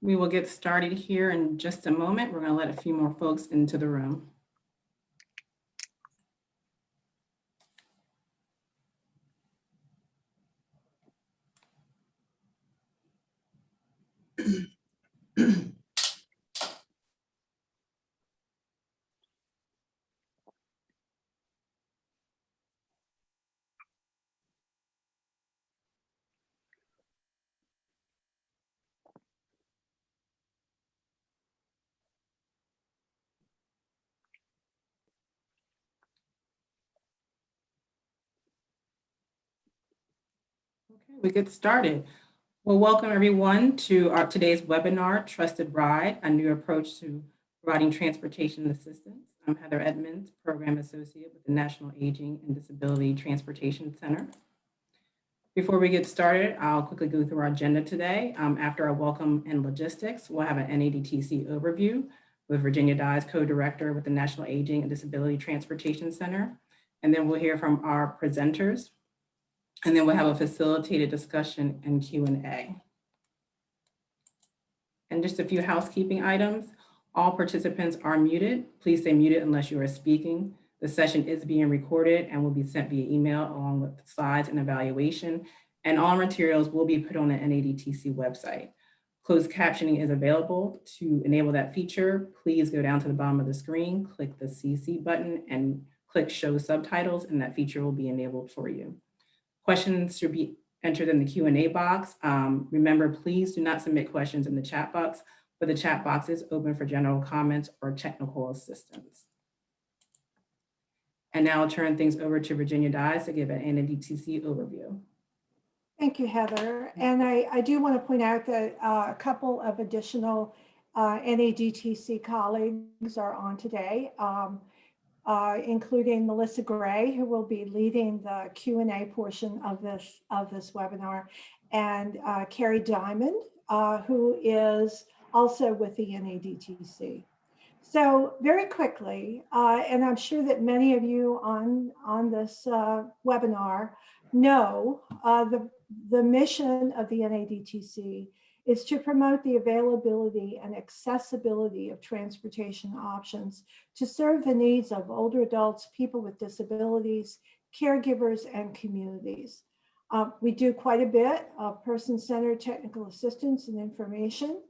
We will get started here in just a moment. We're going to let a few more folks into the room. Okay, we get started. Well, welcome everyone to today's webinar, Trusted Ride, a new approach to providing transportation assistance. I'm Heather Edmonds, Program Associate with the National Aging and Disability Transportation Center. Before we get started, I'll quickly go through our agenda today. After our welcome and logistics, we'll have an AdTC overview with Virginia Dye's co-director with the National Aging and Disability Transportation Center. And then we'll hear from our presenters. And then we'll have a facilitated discussion and Q&A. And just a few housekeeping items. All participants are muted. Please stay muted unless you are speaking. The session is being recorded and will be sent via email along with slides and evaluation. And all materials will be put on the NADTC website. Closed captioning is available. To enable that feature, please go down to the bottom of the screen, click the CC button and click Show Subtitles, and that feature will be enabled for you. Questions should be entered in the Q&A box. Remember, please do not submit questions in the chat box, but the chat box is open for general comments or technical assistance. And now I'll turn things over to Virginia Dye to give an NADTC overview. Thank you, Heather. And I do want to point out that a couple of additional NADTC colleagues are on today. Including Melissa Gray, who will be leading the Q&A portion of this webinar, and Carrie Diamond, who is also with the NADTC. So very quickly, and I'm sure that many of you on this webinar know the mission of the NADTC is to promote the availability and accessibility of transportation options to serve the needs of older adults, people with disabilities, caregivers, and communities. We do quite a bit of person-centered technical assistance and information.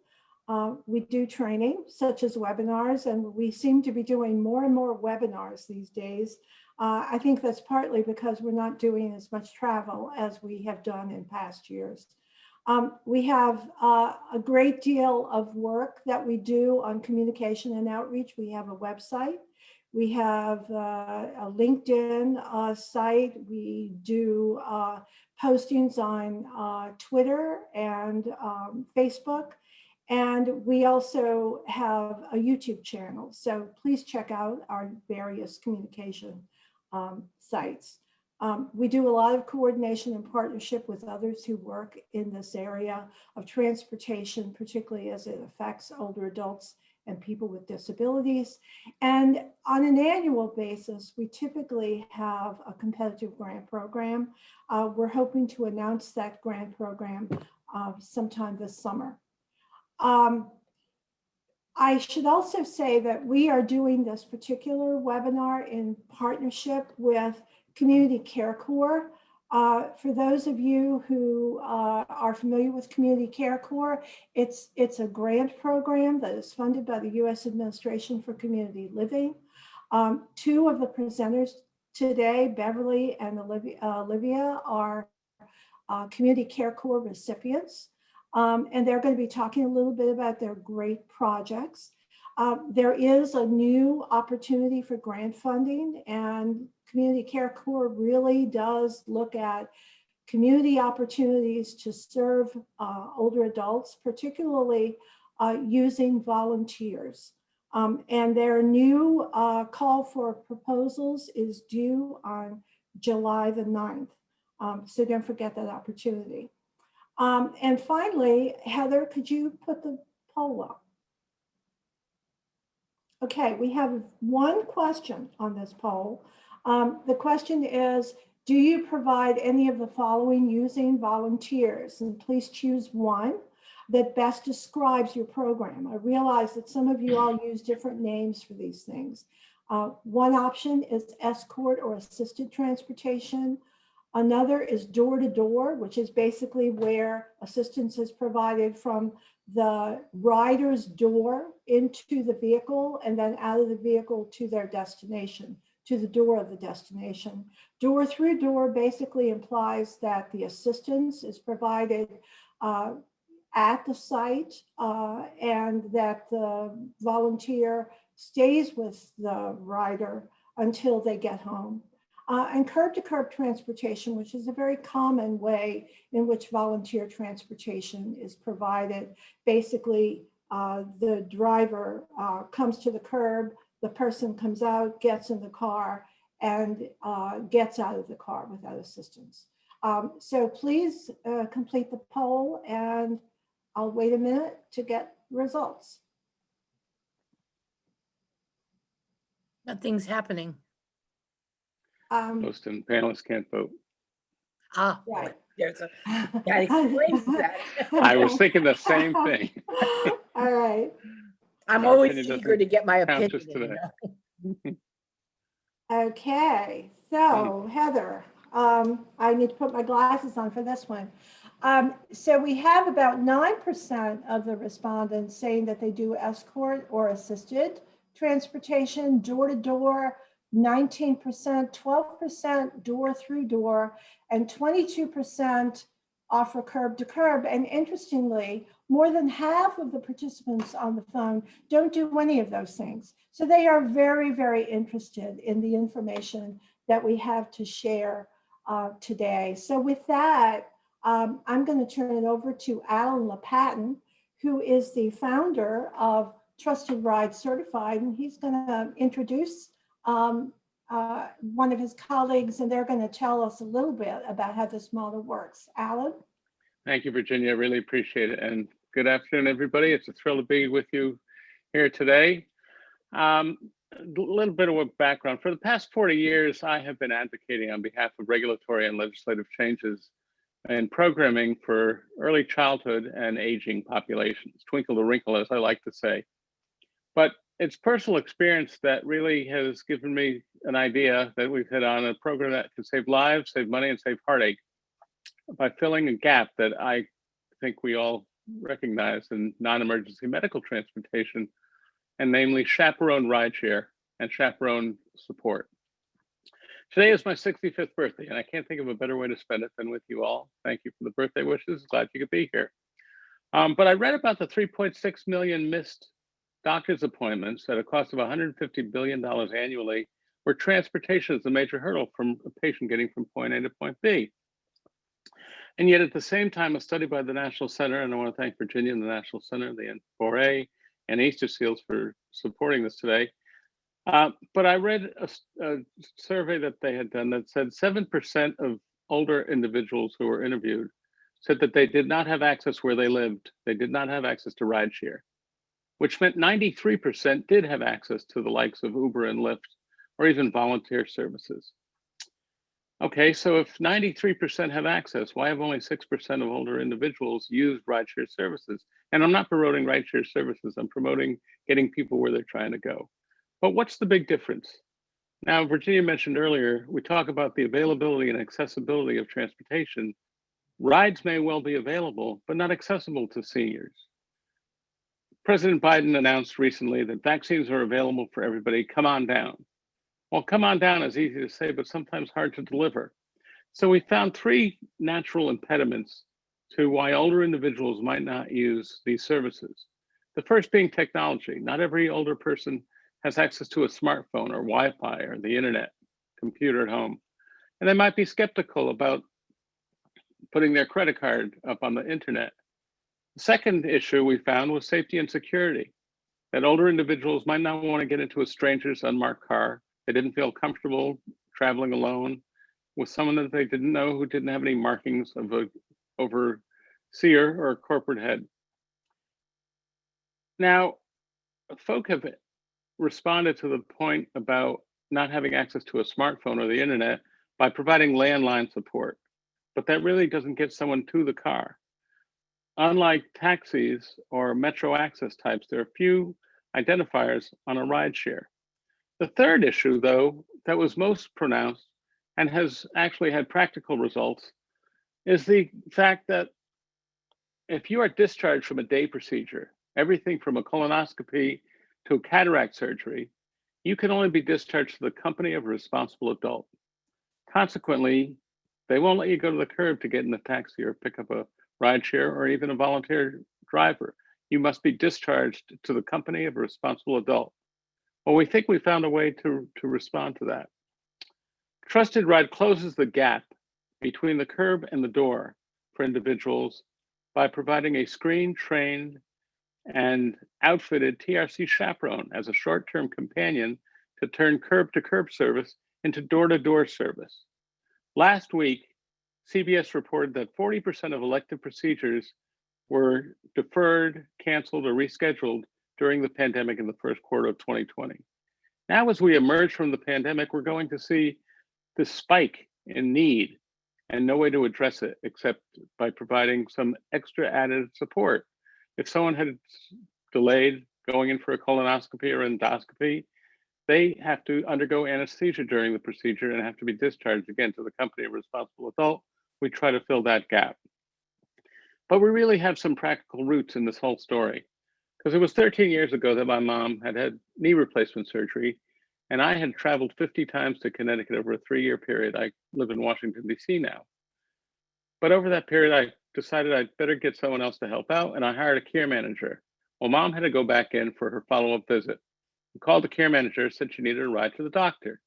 We do training, such as webinars, and we seem to be doing more and more webinars these days. I think that's partly because we're not doing as much travel as we have done in past years. We have a great deal of work that we do on communication and outreach. We have a website. We have a LinkedIn site. We do postings on Twitter and Facebook. And we also have a YouTube channel. So please check out our various communication sites. We do a lot of coordination and partnership with others who work in this area of transportation, particularly as it affects older adults and people with disabilities. And on an annual basis, we typically have a competitive grant program. We're hoping to announce that grant program sometime this summer. I should also say that we are doing this particular webinar in partnership with Community Care Corps. For those of you who are familiar with Community Care Corps, it's a grant program that is funded by the U.S. Administration for Community Living. Two of the presenters today, Beverly and Olivia, are Community Care Corps recipients. And they're going to be talking a little bit about their great projects. There is a new opportunity for grant funding, and Community Care Corps really does look at community opportunities to serve older adults, particularly using volunteers. And their new call for proposals is due on July the 9th. So don't forget that opportunity. And finally, Heather, could you put the poll up? Okay, we have one question on this poll. The question is, do you provide any of the following using volunteers? And please choose one. that best describes your program. I realize that some of you all use different names for these things. One option is escort or assisted transportation. Another is door-to-door, which is basically where assistance is provided from the rider's door into the vehicle and then out of the vehicle to their destination, to the door of the destination. Door through door basically implies that the assistance is provided at the site and that the volunteer stays with the rider until they get home. And curb-to-curb transportation, which is a very common way in which volunteer transportation is provided. Basically, the driver comes to the curb, the person comes out, gets in the car, and gets out of the car without assistance. So please complete the poll, and I'll wait a minute to get results. Nothing's happening. Host and panelists can't vote. Ah, Right. there's a, that explains that. I was thinking the same thing. All right. I'm Our always opinion eager to get my count opinion. just today. Okay, so Heather, I need to put my glasses on for this one. So we have about 9% of the respondents saying that they do escort or assisted transportation, door to door, 19%, 12% door through door, and 22% offer curb to curb. And interestingly, more than half of the participants on the phone don't do any of those things. So they are very, very interested in the information that we have to share today. So with that, I'm going to turn it over to Alan LaPatin, who is the founder of TrustedRide Certified, and he's going to introduce one of his colleagues, and they're going to tell us a little bit about how this model works. Alan? Thank you, Virginia. I really appreciate it. And good afternoon, everybody. It's a thrill to be with you here today. A little bit of a background. For the past 40 years, I have been advocating on behalf of regulatory and legislative changes in programming for early childhood and aging populations, twinkle to wrinkle, as I like to say. But it's personal experience that really has given me an idea that we've hit on a program that can save lives, save money, and save heartache by filling a gap that I think we all recognize in non-emergency medical transportation, and namely chaperone rideshare and chaperone support. Today is my 65th birthday, and I can't think of a better way to spend it than with you all. Thank you for the birthday wishes. Glad you could be here. But I read about the 3.6 million missed doctor's appointments at a cost of $150 billion annually, where transportation is a major hurdle from a patient getting from point A to point B. And yet at the same time, a study by the National Center, and I want to thank Virginia and the National Center, the N4A, and Easter Seals for supporting this today. But I read a survey that they had done that said 7% of older individuals who were interviewed said that they did not have access where they lived. They did not have access to rideshare, which meant 93% did have access to the likes of Uber and Lyft, or even volunteer services. Okay, so if 93% have access, why have only 6% of older individuals used rideshare services? And I'm not promoting rideshare services, I'm promoting getting people where they're trying to go. But what's the big difference? Now, Virginia mentioned earlier, we talk about the availability and accessibility of transportation. Rides may well be available, but not accessible to seniors. President Biden announced recently that vaccines are available for everybody, come on down. Well, come on down is easy to say, but sometimes hard to deliver. So we found three natural impediments to why older individuals might not use these services. The first being technology. Not every older person has access to a smartphone or Wi-Fi or the internet, computer at home. And they might be skeptical about putting their credit card up on the internet. The second issue we found was safety and security, that older individuals might not want to get into a stranger's unmarked car. They didn't feel comfortable traveling alone with someone that they didn't know who didn't have any markings of a overseer or a corporate head. Now, folk have responded to the point about not having access to a smartphone or the internet by providing landline support, but that really doesn't get someone to the car. unlike taxis or metro access types, there are few identifiers on a rideshare. The third issue, though, that was most pronounced and has actually had practical results is the fact that if you are discharged from a day procedure, everything from a colonoscopy to a cataract surgery, you can only be discharged to the company of a responsible adult. Consequently, they won't let you go to the curb to get in a taxi or pick up a rideshare or even a volunteer driver. You must be discharged to the company of a responsible adult. Well, we think we found a way to respond to that. TrustedRide closes the gap between the curb and the door for individuals by providing a screen-trained and outfitted TRC chaperone as a short-term companion to turn curb-to-curb service into door-to-door service. Last week, CBS reported that 40% of elective procedures were deferred, canceled, or rescheduled during the pandemic in the first quarter of 2020. Now, as we emerge from the pandemic, we're going to see this spike in need and no way to address it except by providing some extra added support. If someone had delayed going in for a colonoscopy or endoscopy, they have to undergo anesthesia during the procedure and have to be discharged again to the company of responsible adult. We try to fill that gap. But we really have some practical roots in this whole story, because it was 13 years ago that my mom had had knee replacement surgery, and I had traveled 50 times to Connecticut over a 3-year period. I live in Washington, D.C. now. But over that period, I decided I'd better get someone else to help out, and I hired a care manager. Well, mom had to go back in for her follow-up visit. I called the care manager, said she needed a ride to the doctor.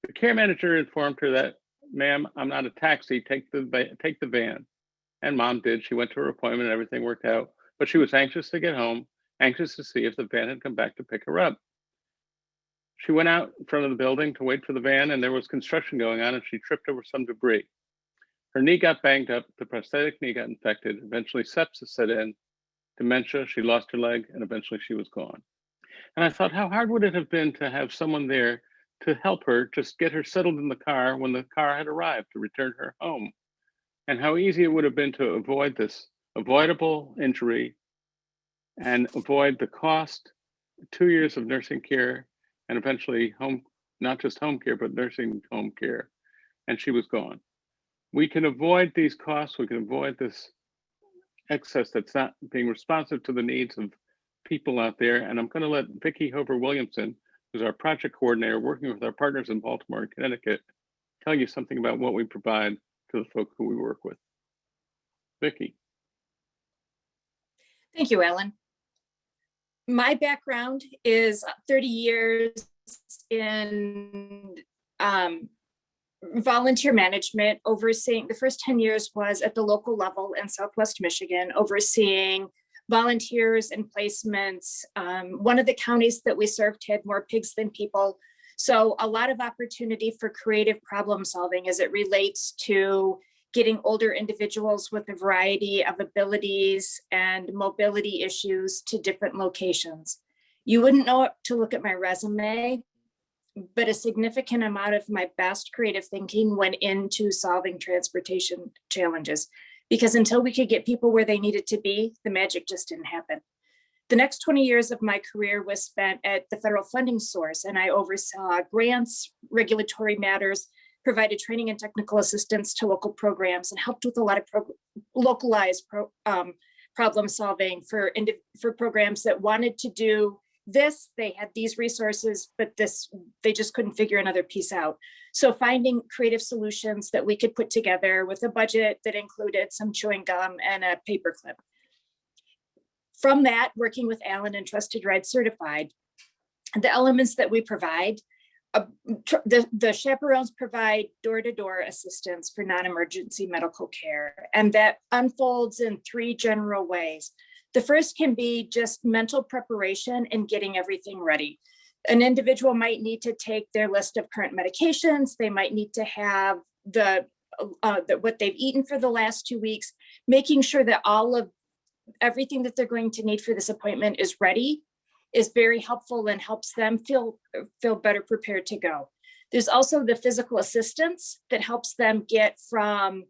The care manager informed her that, ma'am, I'm not a taxi, take the van. And mom did. She went to her appointment and everything worked out, but she was anxious to get home, anxious to see if the van had come back to pick her up. She went out in front of the building to wait for the van, and there was construction going on, and she tripped over some debris. Her knee got banged up, the prosthetic knee got infected, eventually sepsis set in, dementia, she lost her leg, and eventually she was gone. And I thought, how hard would it have been to have someone there to help her, just get her settled in the car when the car had arrived to return her home? And how easy it would have been to avoid this avoidable injury and avoid the cost, 2 years of nursing care, and eventually home, not just home care, but nursing home care. And she was gone. We can avoid these costs. We can avoid this excess that's not being responsive to the needs of people out there. And I'm going to let Vicki Hover Williamson, who's our project coordinator working with our partners in Baltimore and Connecticut, tell you something about what we provide to the folk who we work with. Vicki. Thank you, Alan. My background is 30 years in volunteer management, overseeing, the first 10 years was at the local level in Southwest Michigan, overseeing volunteers and placements. One of the counties that we served had more pigs than people. So a lot of opportunity for creative problem solving as it relates to getting older individuals with a variety of abilities and mobility issues to different locations. You wouldn't know it to look at my resume, but a significant amount of my best creative thinking went into solving transportation challenges, because until we could get people where they needed to be, the magic just didn't happen. The next 20 years of my career was spent at the federal funding source, and I oversaw grants, regulatory matters, provided training and technical assistance to local programs, and helped with a lot of localized problem solving for programs that wanted to do this. They had these resources, but they just couldn't figure another piece out. So finding creative solutions that we could put together with a budget that included some chewing gum and a paperclip. From that, working with Alan and TrustedRide Certified, the elements that we provide, the chaperones provide door-to-door assistance for non-emergency medical care, and that unfolds in 3 general ways. The first can be just mental preparation and getting everything ready. An individual might need to take their list of current medications. They might need to have what they've eaten for the last 2 weeks, making sure that all of everything that they're going to need for this appointment is ready is very helpful and helps them feel better prepared to go. There's also the physical assistance that helps them get from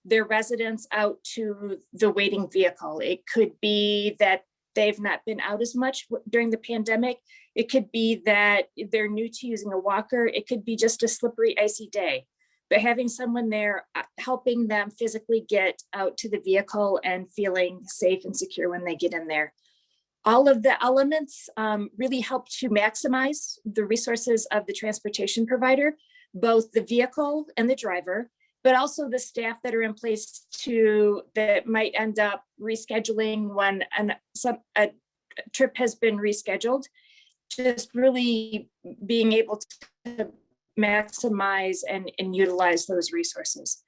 their residents out to the waiting vehicle. It could be that they've not been out as much during the pandemic. It could be that they're new to using a walker. It could be just a slippery, icy day. But having someone there helping them physically get out to the vehicle and feeling safe and secure when they get in there. All of the elements really help to maximize the resources of the transportation provider, both the vehicle and the driver, but also the staff that are in place that might end up rescheduling when a trip has been rescheduled. Just really being able to maximize and utilize those resources.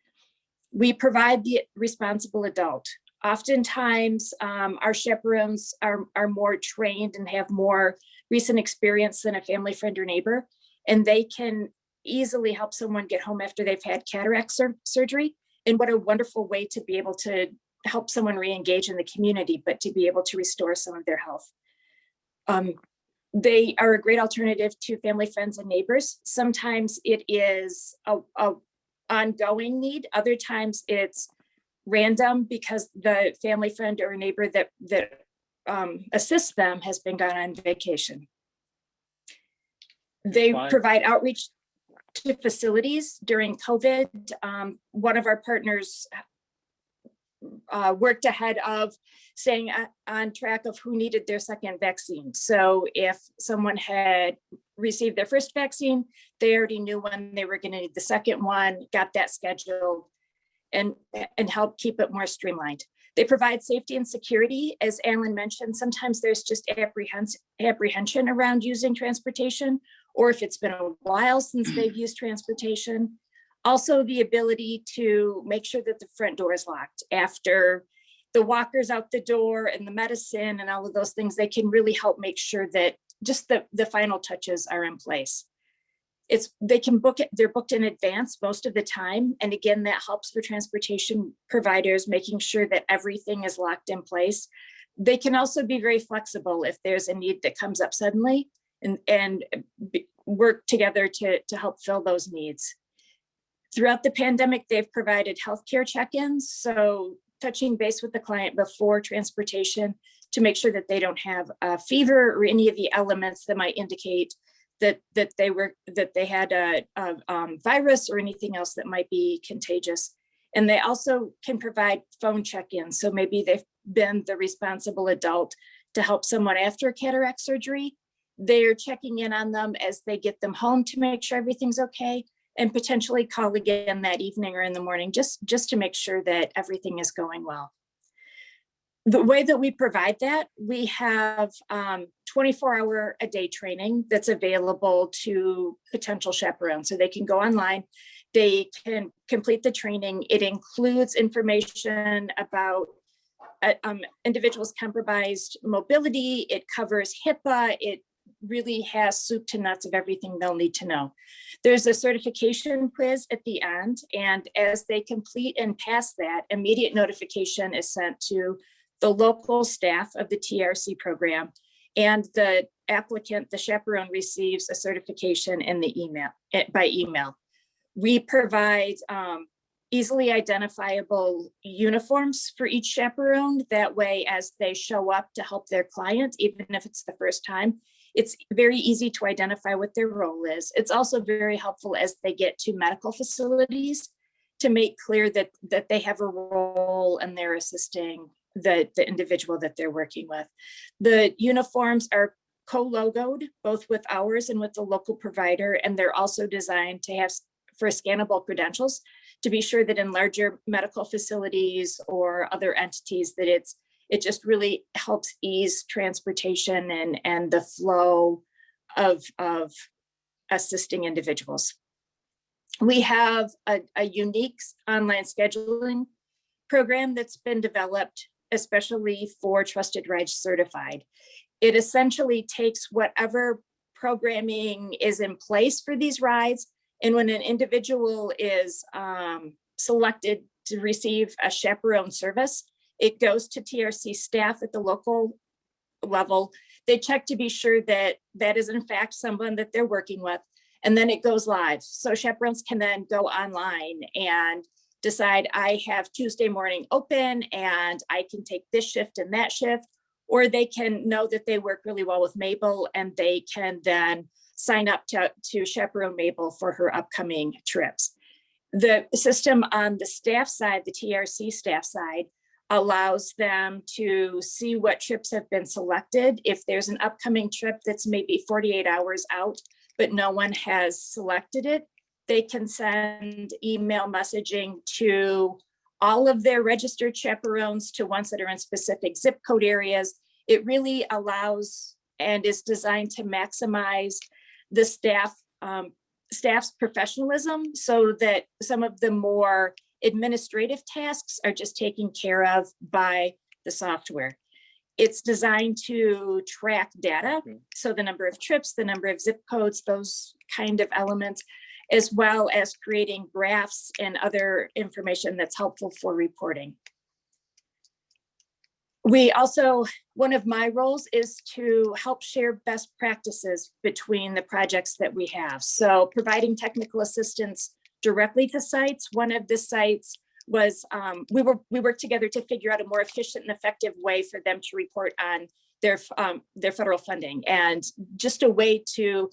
We provide the responsible adult. Oftentimes, our chaperones are more trained and have more recent experience than a family friend or neighbor, and they can easily help someone get home after they've had cataract surgery. And what a wonderful way to be able to help someone re-engage in the community, but to be able to restore some of their health. They are a great alternative to family, friends, and neighbors. Sometimes it is a ongoing need. Other times it's random because the family, friend, or neighbor that assists them has been gone on vacation. They provide outreach to facilities during COVID. One of our partners worked ahead of staying on track of who needed their second vaccine. So if someone had received their first vaccine, they already knew when they were going to need the second one, got that scheduled, and help keep it more streamlined. They provide safety and security. As Alan mentioned, sometimes there's just apprehension around using transportation, or if it's been a while since they've used transportation. Also, the ability to make sure that the front door is locked. After the walker's out the door and the medicine and all of those things, they can really help make sure that just the final touches are in place. They can book it, they're booked in advance most of the time. And again, that helps for transportation providers, making sure that everything is locked in place. They can also be very flexible if there's a need that comes up suddenly and work together to help fill those needs. Throughout the pandemic, they've provided healthcare check-ins, so touching base with the client before transportation to make sure that they don't have a fever or any of the elements that might indicate that they had a virus or anything else that might be contagious. And they also can provide phone check-ins. So maybe they've been the responsible adult to help someone after cataract surgery. They're checking in on them as they get them home to make sure everything's okay, and potentially call again that evening or in the morning, just to make sure that everything is going well. The way that we provide that, we have 24-hour-a-day training that's available to potential chaperones. So they can go online, they can complete the training. It includes information about individuals' compromised mobility. It covers HIPAA. It really has soup to nuts of everything they'll need to know. There's a certification quiz at the end, and as they complete and pass that, immediate notification is sent to the local staff of the TRC program, and the applicant, the chaperone, receives a certification in the email by email. We provide easily identifiable uniforms for each chaperone. That way, as they show up to help their client, even if it's the first time, it's very easy to identify what their role is. It's also very helpful as they get to medical facilities to make clear that they have a role and they're assisting the individual that they're working with. The uniforms are co-logoed, both with ours and with the local provider, and they're also designed to have for scannable credentials to be sure that in larger medical facilities or other entities that it just really helps ease transportation and the flow of assisting individuals. We have a unique online scheduling program that's been developed especially for TrustedRide certified. It essentially takes whatever programming is in place for these rides, and when an individual is selected to receive a chaperone service, it goes to TRC staff at the local level. They check to be sure that that is in fact someone that they're working with, and then it goes live. So chaperones can then go online and decide I have Tuesday morning open and I can take this shift and that shift, or they can know that they work really well with Mabel and they can then sign up to chaperone Mabel for her upcoming trips. The system on the staff side, the TRC staff side, allows them to see what trips have been selected. If there's an upcoming trip that's maybe 48 hours out, but no one has selected it, they can send email messaging to all of their registered chaperones, to ones that are in specific zip code areas. It really allows and is designed to maximize the staff's professionalism, so that some of the more administrative tasks are just taken care of by the software. It's designed to track data, so the number of trips, the number of zip codes, those kind of elements, as well as creating graphs and other information that's helpful for reporting. We also, one of my roles is to help share best practices between the projects that we have. So providing technical assistance directly to sites. One of the sites was, we worked together to figure out a more efficient and effective way for them to report on their federal funding, and just a way to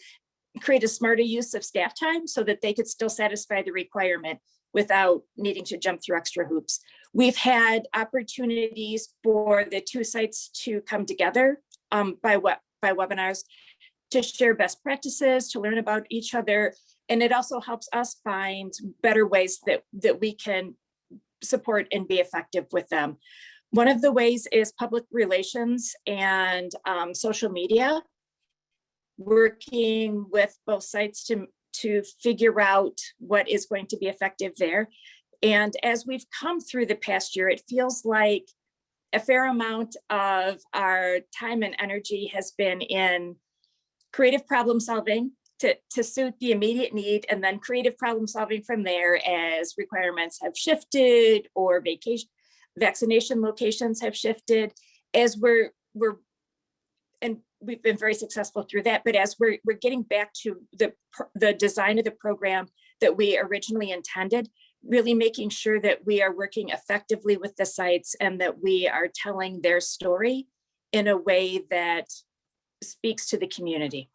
create a smarter use of staff time so that they could still satisfy the requirement without needing to jump through extra hoops. We've had opportunities for the two sites to come together by webinars to share best practices, to learn about each other. And it also helps us find better ways that we can support and be effective with them. One of the ways is public relations and social media, working with both sites to figure out what is going to be effective there. And as we've come through the past year, it feels like a fair amount of our time and energy has been in creative problem solving to suit the immediate need, and then creative problem solving from there as requirements have shifted or vaccination locations have shifted, as and we've been very successful through that. But as we're getting back to the design of the program that we originally intended, really making sure that we are working effectively with the sites and that we are telling their story in a way that speaks to the community.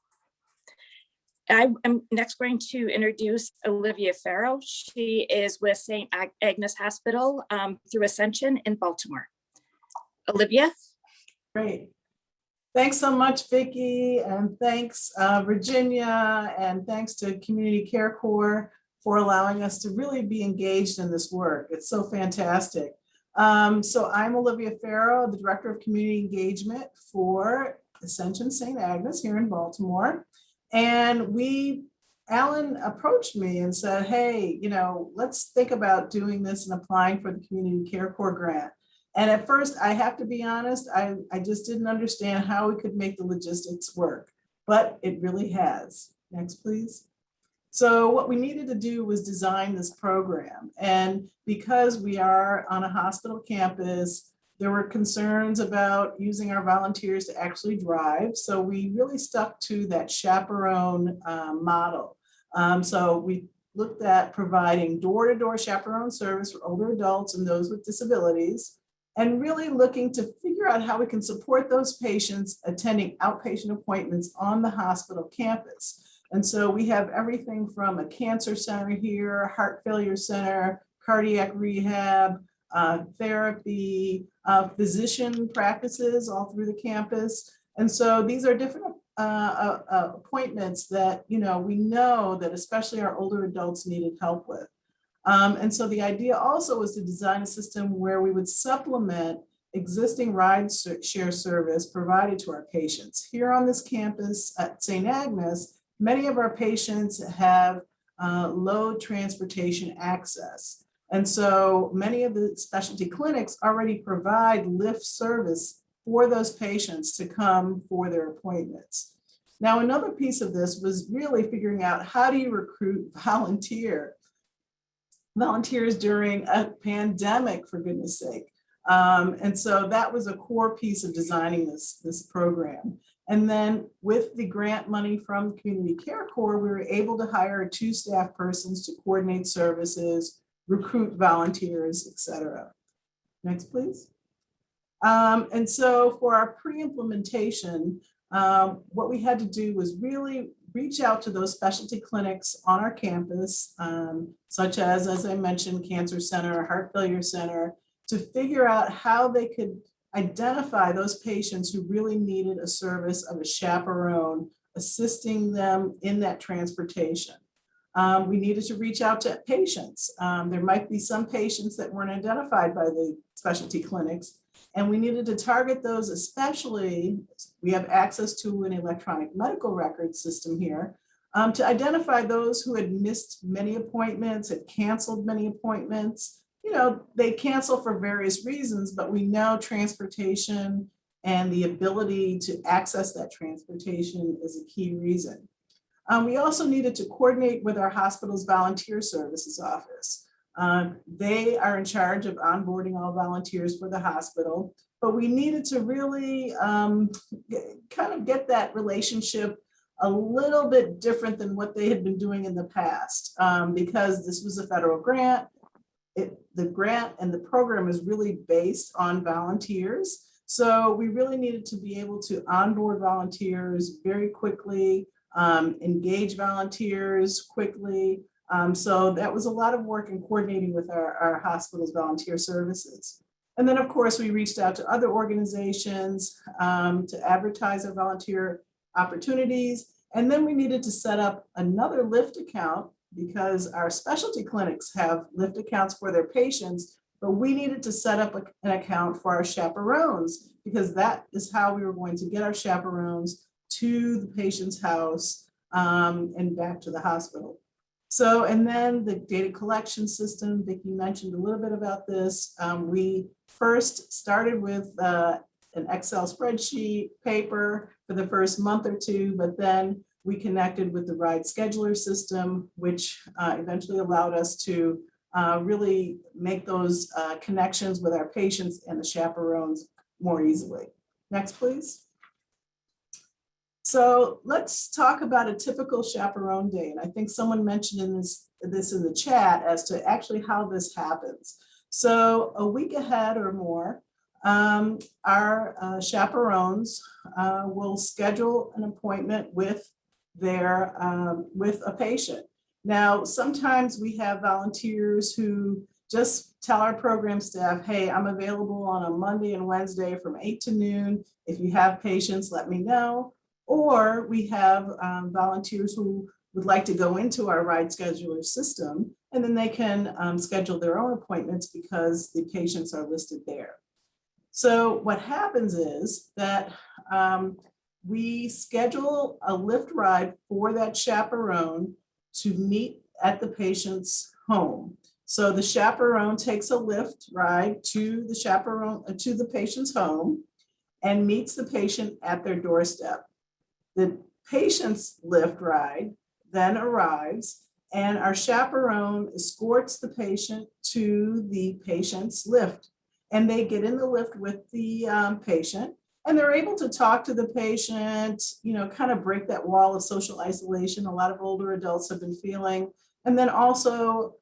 I'm next going to introduce Olivia Farrow. She is with St. Agnes Hospital through Ascension in Baltimore. Olivia. Great. Thanks so much, Vicki, and thanks, Virginia, and thanks to Community Care Corps for allowing us to really be engaged in this work. It's so fantastic. So I'm Olivia Farrow, the Director of Community Engagement for Ascension St. Agnes here in Baltimore. And Alan approached me and said, hey, let's think about doing this and applying for the Community Care Corps grant. And at first, I have to be honest, I just didn't understand how we could make the logistics work, but it really has. Next, please. So what we needed to do was design this program. And because we are on a hospital campus, there were concerns about using our volunteers to actually drive. So we really stuck to that chaperone model. So we looked at providing door-to-door chaperone service for older adults and those with disabilities, and really looking to figure out how we can support those patients attending outpatient appointments on the hospital campus. And so we have everything from a cancer center here, heart failure center, cardiac rehab, therapy, physician practices all through the campus. And so these are different appointments that, we know that especially our older adults needed help with. And so the idea also was to design a system where we would supplement existing ride share service provided to our patients. Here on this campus at St. Agnes, many of our patients have low transportation access. And so many of the specialty clinics already provide Lyft service for those patients to come for their appointments. Now, another piece of this was really figuring out how do you recruit volunteers during a pandemic, for goodness sake. And so that was a core piece of designing this program. And then with the grant money from Community Care Corps, we were able to hire 2 staff persons to coordinate services, recruit volunteers, et cetera. Next, please. And so for our pre-implementation, what we had to do was really reach out to those specialty clinics on our campus, such as I mentioned, Cancer Center, Heart Failure Center, to figure out how they could identify those patients who really needed a service of a chaperone, assisting them in that transportation. We needed to reach out to patients. There might be some patients that weren't identified by the specialty clinics, and we needed to target those, especially, we have access to an electronic medical record system here, to identify those who had missed many appointments, had canceled many appointments. You know, they cancel for various reasons, but we know transportation and the ability to access that transportation is a key reason. We also needed to coordinate with our hospital's volunteer services office. They are in charge of onboarding all volunteers for the hospital, but we needed to really kind of get that relationship a little bit different than what they had been doing in the past, because this was a federal grant. The grant and the program is really based on volunteers. So we really needed to be able to onboard volunteers very quickly, engage volunteers quickly. So that was a lot of work in coordinating with our hospital's volunteer services. And then of course, we reached out to other organizations to advertise our volunteer opportunities. And then we needed to set up another Lyft account because our specialty clinics have Lyft accounts for their patients, but we needed to set up an account for our chaperones because that is how we were going to get our chaperones to the patient's house and back to the hospital. So, and then the data collection system, Vicki mentioned a little bit about this. We first started with an Excel spreadsheet paper for the first month or two, but then we connected with the ride scheduler system, which eventually allowed us to really make those connections with our patients and the chaperones more easily. Next, please. So let's talk about a typical chaperone day. And I think someone mentioned this in the chat as to actually how this happens. So a week ahead or more, our chaperones will schedule an appointment with a patient. Now, sometimes we have volunteers who just tell our program staff, hey, I'm available on a Monday and Wednesday from 8 to noon. If you have patients, let me know. Or we have volunteers who would like to go into our ride scheduler system, and then they can schedule their own appointments because the patients are listed there. So what happens is that we schedule a Lyft ride for that chaperone to meet at the patient's home. So the chaperone takes a Lyft ride to the patient's home and meets the patient at their doorstep. The patient's Lyft ride then arrives and our chaperone escorts the patient to the patient's Lyft. And they get in the Lyft with the patient and they're able to talk to the patient, you know, kind of break that wall of social isolation a lot of older adults have been feeling. And then also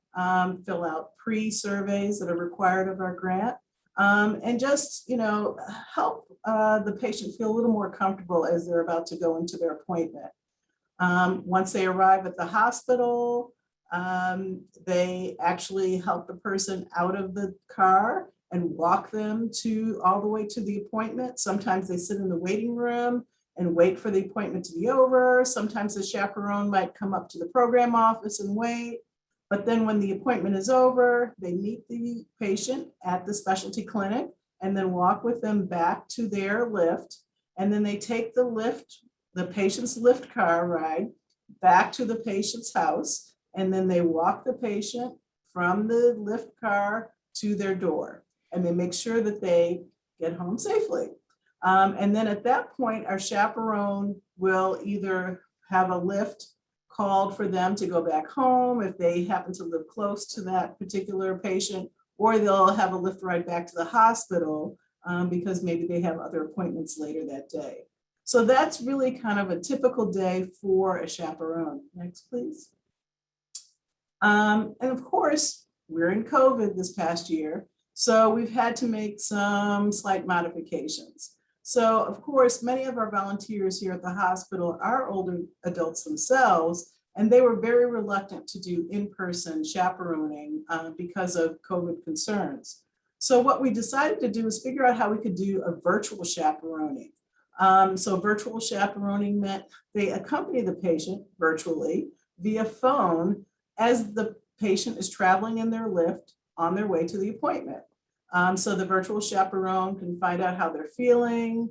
fill out pre-surveys that are required of our grant. And just, you know, help the patient feel a little more comfortable as they're about to go into their appointment. Once they arrive at the hospital, they actually help the person out of the car and walk them all the way to the appointment. Sometimes they sit in the waiting room and wait for the appointment to be over. Sometimes the chaperone might come up to the program office and wait. But then when the appointment is over, they meet the patient at the specialty clinic and then walk with them back to their Lyft. And then they take the patient's Lyft car ride back to the patient's house. And then they walk the patient from the Lyft car to their door. And they make sure that they get home safely. And then at that point, our chaperone will either have a Lyft called for them to go back home if they happen to live close to that particular patient, or they'll have a Lyft ride back to the hospital because maybe they have other appointments later that day. So that's really kind of a typical day for a chaperone. Next, please. And of course, we're in COVID this past year, so we've had to make some slight modifications. So of course, many of our volunteers here at the hospital are older adults themselves, and they were very reluctant to do in-person chaperoning because of COVID concerns. So what we decided to do is figure out how we could do a virtual chaperoning. So virtual chaperoning meant they accompany the patient virtually via phone as the patient is traveling in their Lyft on their way to the appointment. So the virtual chaperone can find out how they're feeling,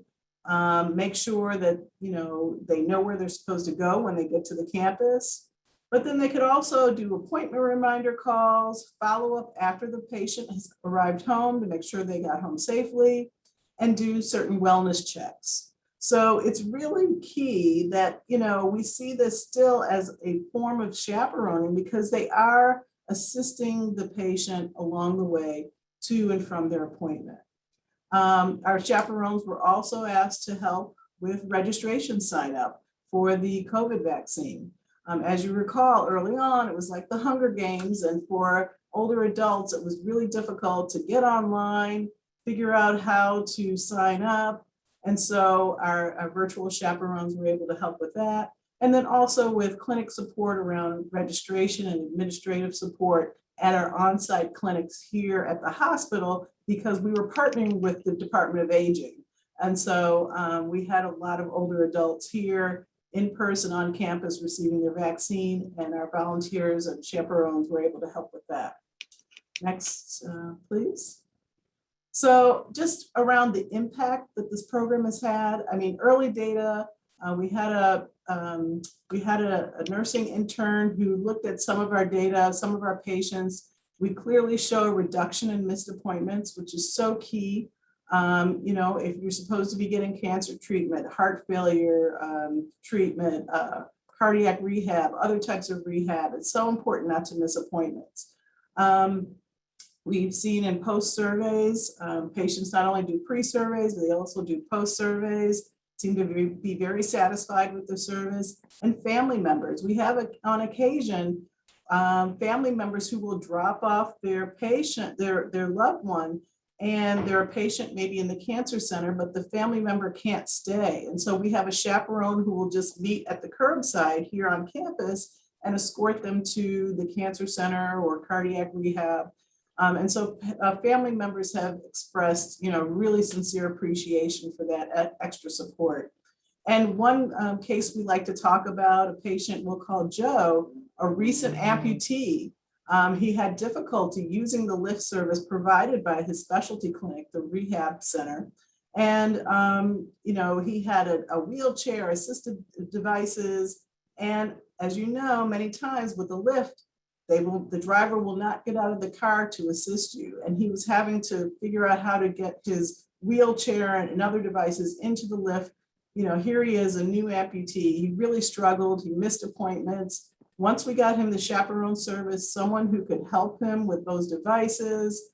make sure that they know where they're supposed to go when they get to the campus. But then they could also do appointment reminder calls, follow up after the patient has arrived home to make sure they got home safely, and do certain wellness checks. So it's really key that we see this still as a form of chaperoning because they are assisting the patient along the way to and from their appointment. Our chaperones were also asked to help with registration sign up for the COVID vaccine. As you recall, early on, it was like the Hunger Games, and for older adults, it was really difficult to get online, figure out how to sign up. And so our virtual chaperones were able to help with that. And then also with clinic support around registration and administrative support at our on-site clinics here at the hospital, because we were partnering with the Department of Aging. And so we had a lot of older adults here in person on campus receiving their vaccine, and our volunteers and chaperones were able to help with that. Next, please. So just around the impact that this program has had, I mean, early data, we had a nursing intern who looked at some of our data, some of our patients. We clearly show a reduction in missed appointments, which is so key. If you're supposed to be getting cancer treatment, heart failure treatment, cardiac rehab, other types of rehab, it's so important not to miss appointments. We've seen in post surveys, patients not only do pre-surveys, they also do post surveys, seem to be very satisfied with the service. And family members, we have on occasion, family members who will drop off their patient, their loved one, and they're a patient maybe in the cancer center, but the family member can't stay. And so we have a chaperone who will just meet at the curbside here on campus and escort them to the cancer center or cardiac rehab. And so family members have expressed, really sincere appreciation for that extra support. And one case we like to talk about, a patient we'll call Joe, a recent amputee. He had difficulty using the lift service provided by his specialty clinic, the rehab center. And, he had a wheelchair, assisted devices. And as you know, many times with the lift, the driver will not get out of the car to assist you. And he was having to figure out how to get his wheelchair and other devices into the lift. Here he is, a new amputee. He really struggled. He missed appointments. Once we got him the chaperone service, someone who could help him with those devices,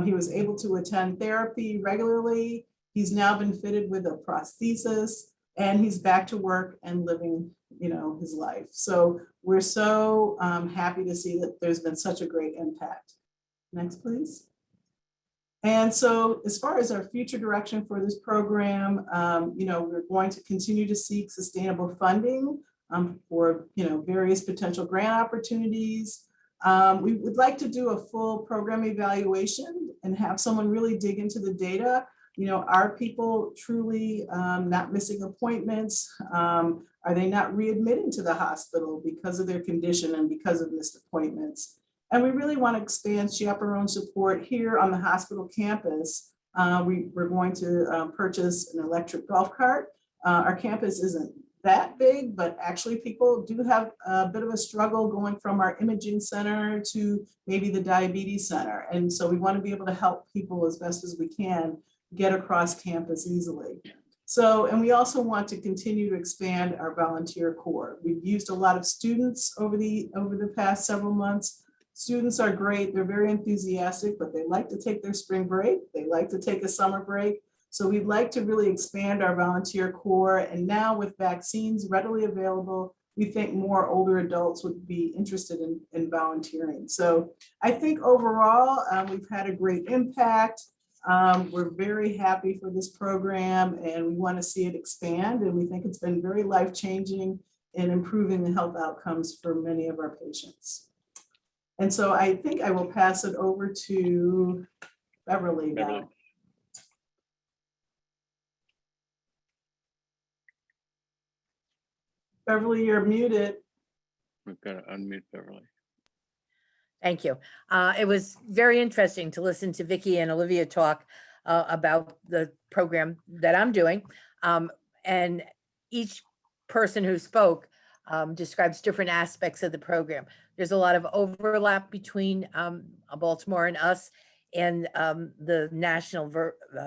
he was able to attend therapy regularly. He's now been fitted with a prosthesis, and he's back to work and living, his life. So we're so happy to see that there's been such a great impact. Next, please. And so as far as our future direction for this program, we're going to continue to seek sustainable funding for various potential grant opportunities. We would like to do a full program evaluation and have someone really dig into the data. Are people truly not missing appointments? Are they not readmitting to the hospital because of their condition and because of missed appointments? And we really want to expand chaperone support here on the hospital campus. We're going to purchase an electric golf cart. Our campus isn't that big, but actually people do have a bit of a struggle going from our imaging center to maybe the diabetes center. And so we want to be able to help people as best as we can get across campus easily. So, and we also want to continue to expand our volunteer corps. We've used a lot of students over the past several months. Students are great, they're very enthusiastic, but they like to take their spring break. They like to take a summer break. So we'd like to really expand our volunteer corps. And now with vaccines readily available, we think more older adults would be interested in volunteering. So I think overall, we've had a great impact. We're very happy for this program and we want to see it expand. And we think it's been very life-changing in improving the health outcomes for many of our patients. And so I think I will pass it over to Beverly now. Beverly, you're muted. We've got to unmute Beverly. Thank you. It was very interesting to listen to Vicki and Olivia talk about the program that I'm doing. And each person who spoke describes different aspects of the program. There's a lot of overlap between Baltimore and us and the national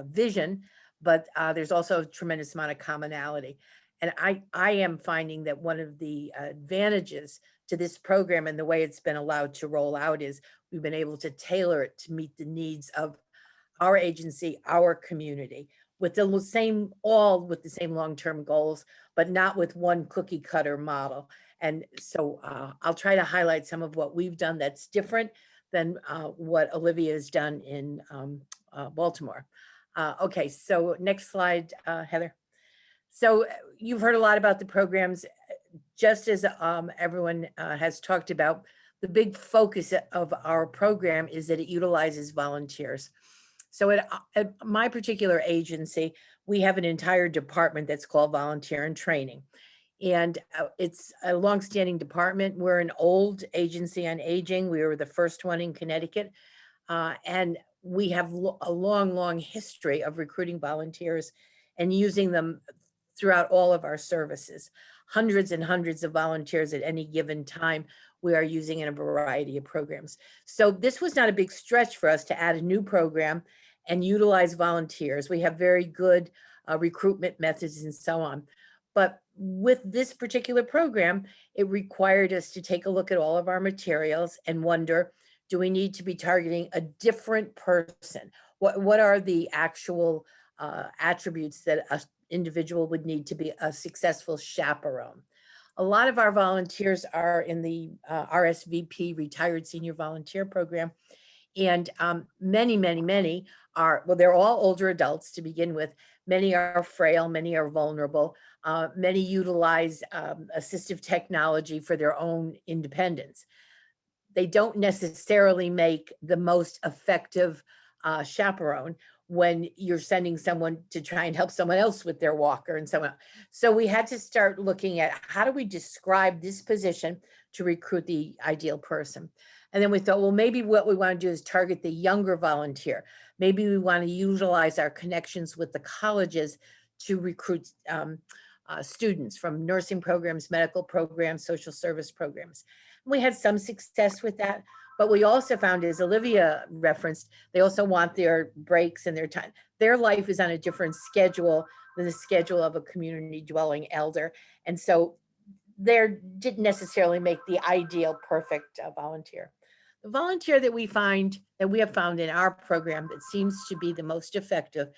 vision, but there's also a tremendous amount of commonality. And I am finding that one of the advantages to this program and the way it's been allowed to roll out is we've been able to tailor it to meet the needs of our agency, our community, with the same, all with the same long-term goals, but not with one cookie cutter model. And so I'll try to highlight some of what we've done that's different than what Olivia has done in Baltimore. Okay, so next slide, Heather. So you've heard a lot about the programs. Just as everyone has talked about, the big focus of our program is that it utilizes volunteers. So at my particular agency, we have an entire department that's called Volunteer and Training. And it's a longstanding department. We're an old agency on aging. We were the first one in Connecticut. And we have a long, long history of recruiting volunteers and using them throughout all of our services. Hundreds and hundreds of volunteers at any given time we are using in a variety of programs. So this was not a big stretch for us to add a new program and utilize volunteers. We have very good recruitment methods and so on. But with this particular program, it required us to take a look at all of our materials and wonder, do we need to be targeting a different person? What are the actual attributes that an individual would need to be a successful chaperone? A lot of our volunteers are in the RSVP, Retired Senior Volunteer Program. And many are, well, they're all older adults to begin with. Many are frail, many are vulnerable. Many utilize assistive technology for their own independence. They don't necessarily make the most effective chaperone when you're sending someone to try and help someone else with their walker and so on. So we had to start looking at how do we describe this position to recruit the ideal person. And then we thought, well, maybe what we want to do is target the younger volunteer. Maybe we want to utilize our connections with the colleges to recruit students from nursing programs, medical programs, social service programs. We had some success with that, but we also found, as Olivia referenced, they also want their breaks and their time. Their life is on a different schedule than the schedule of a community dwelling elder. And so they didn't necessarily make the ideal perfect volunteer. The volunteer that we have found in our program that seems to be the most effective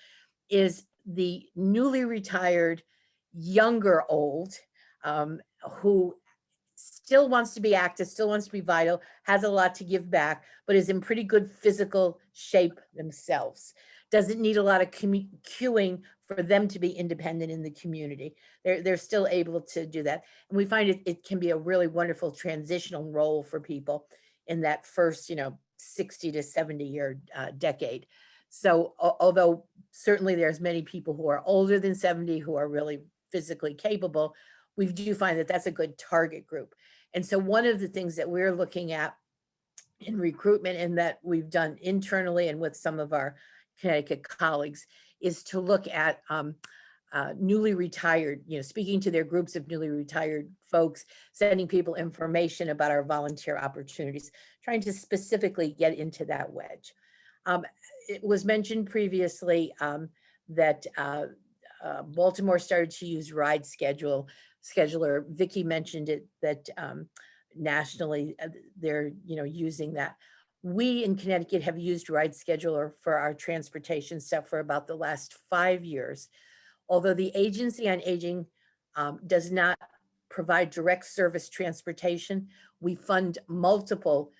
is the newly retired, younger old, who still wants to be active, still wants to be vital, has a lot to give back, but is in pretty good physical shape themselves. Doesn't need a lot of queuing for them to be independent in the community. They're still able to do that. And we find it can be a really wonderful transitional role for people in that first, 60 to 70 year decade. So although certainly there's many people who are older than 70 who are really physically capable, we do find that that's a good target group. And so one of the things that we're looking at in recruitment and that we've done internally and with some of our Connecticut colleagues is to look at newly retired, speaking to their groups of newly retired folks, sending people information about our volunteer opportunities, trying to specifically get into that wedge. It was mentioned previously that Baltimore started to use Ride Scheduler. Vicki mentioned it, that nationally they're using that. We in Connecticut have used Ride Scheduler for our transportation stuff for about the last 5 years. Although the Agency on Aging does not provide direct service transportation. We fund multiple